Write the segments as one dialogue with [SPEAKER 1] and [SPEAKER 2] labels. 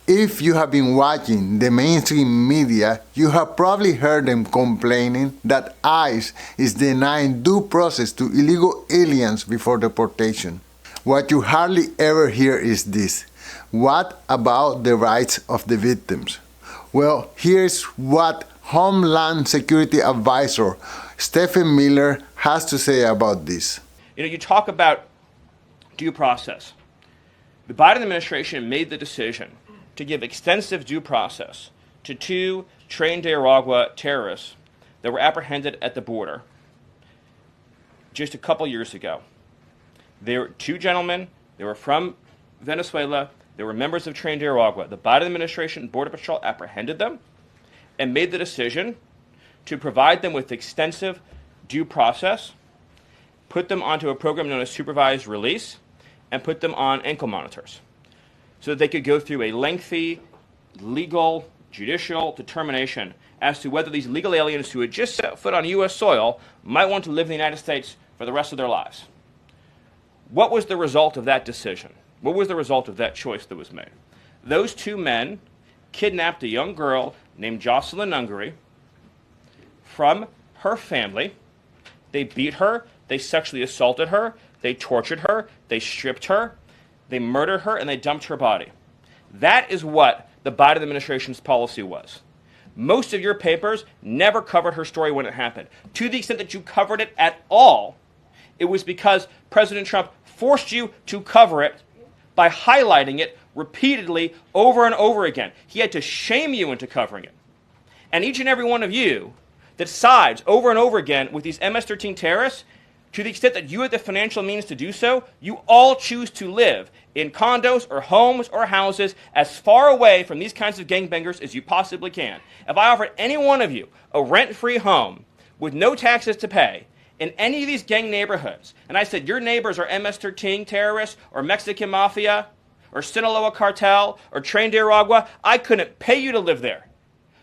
[SPEAKER 1] If you have been watching the mainstream media, you have probably heard them complaining that ICE is denying due process to illegal aliens before deportation. What you hardly ever hear is this: what about the rights of the victims? Well, here's what Homeland Security Advisor Stephen Miller has to say about this.
[SPEAKER 2] You talk about due process. The Biden administration made the decision to give extensive due process to two Tren de Aragua terrorists that were apprehended at the border just a couple years ago. They were two gentlemen. They were from Venezuela. They were members of Tren de Aragua. The Biden administration Border Patrol apprehended them and made the decision to provide them with extensive due process, put them onto a program known as supervised release, and put them on ankle monitors so that they could go through a lengthy legal, judicial determination as to whether these illegal aliens who had just set foot on U.S. soil might want to live in the United States for the rest of their lives. What was the result of that decision? What was the result of that choice that was made? Those two men kidnapped a young girl named Jocelyn Ungary from her family. They beat her, they sexually assaulted her, they tortured her, they stripped her, they murdered her, and they dumped her body. That is what the Biden administration's policy was. Most of your papers never covered her story when it happened. To the extent that you covered it at all, it was because President Trump forced you to cover it by highlighting it repeatedly over and over again. He had to shame you into covering it. And each and every one of you that sides over and over again with these MS-13 terrorists, to the extent that you have the financial means to do so, you all choose to live in condos or homes or houses as far away from these kinds of gangbangers as you possibly can. If I offered any one of you a rent-free home with no taxes to pay in any of these gang neighborhoods, and I said your neighbors are MS-13 terrorists or Mexican mafia or Sinaloa cartel or Tren de Aragua, I couldn't pay you to live there.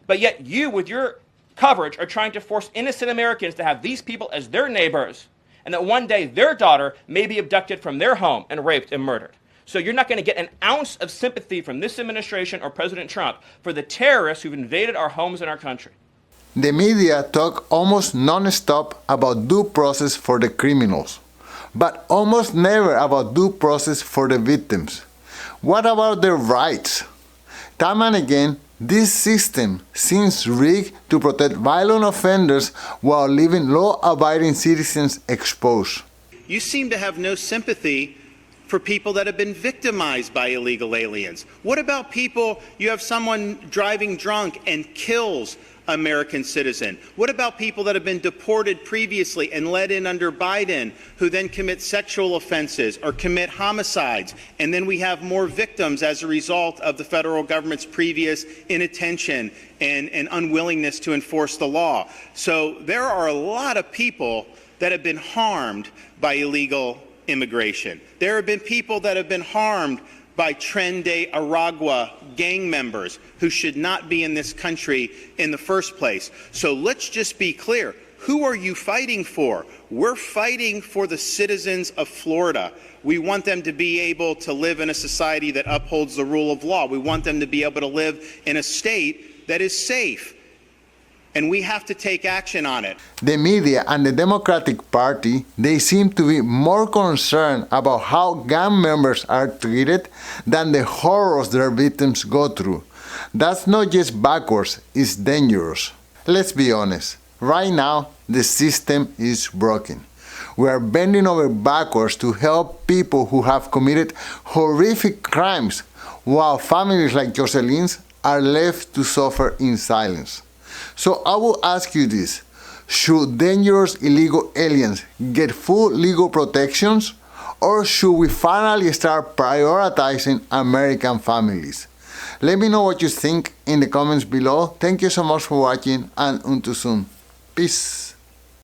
[SPEAKER 2] But yet you, with your coverage, are trying to force innocent Americans to have these people as their neighbors, and that one day their daughter may be abducted from their home and raped and murdered. So you're not going to get an ounce of sympathy from this administration or President Trump for the terrorists who've invaded our homes and our country.
[SPEAKER 1] The media talk almost non-stop about due process for the criminals, but almost never about due process for the victims. What about their rights? Time and again, this system seems rigged to protect violent offenders while leaving law-abiding citizens exposed.
[SPEAKER 3] You seem to have no sympathy for people that have been victimized by illegal aliens. What about people, you have someone driving drunk and kills American citizen? What about people that have been deported previously and let in under Biden who then commit sexual offenses or commit homicides? And then we have more victims as a result of the federal government's previous inattention and unwillingness to enforce the law. So there are a lot of people that have been harmed by illegal immigration. There have been people that have been harmed by Tren de Aragua gang members who should not be in this country in the first place. So let's just be clear. Who are you fighting for? We're fighting for the citizens of Florida. We want them to be able to live in a society that upholds the rule of law. We want them to be able to live in a state that is safe. And we have to take action on it.
[SPEAKER 1] The media and the Democratic Party, they seem to be more concerned about how gang members are treated than the horrors their victims go through. That's not just backwards, it's dangerous. Let's be honest, right now the system is broken. We are bending over backwards to help people who have committed horrific crimes, while families like Jocelyn's are left to suffer in silence. So I will ask you this: should dangerous illegal aliens get full legal protections, or should we finally start prioritizing American families? Let me know what you think in the comments below. Thank you so much for watching, and until soon. Peace.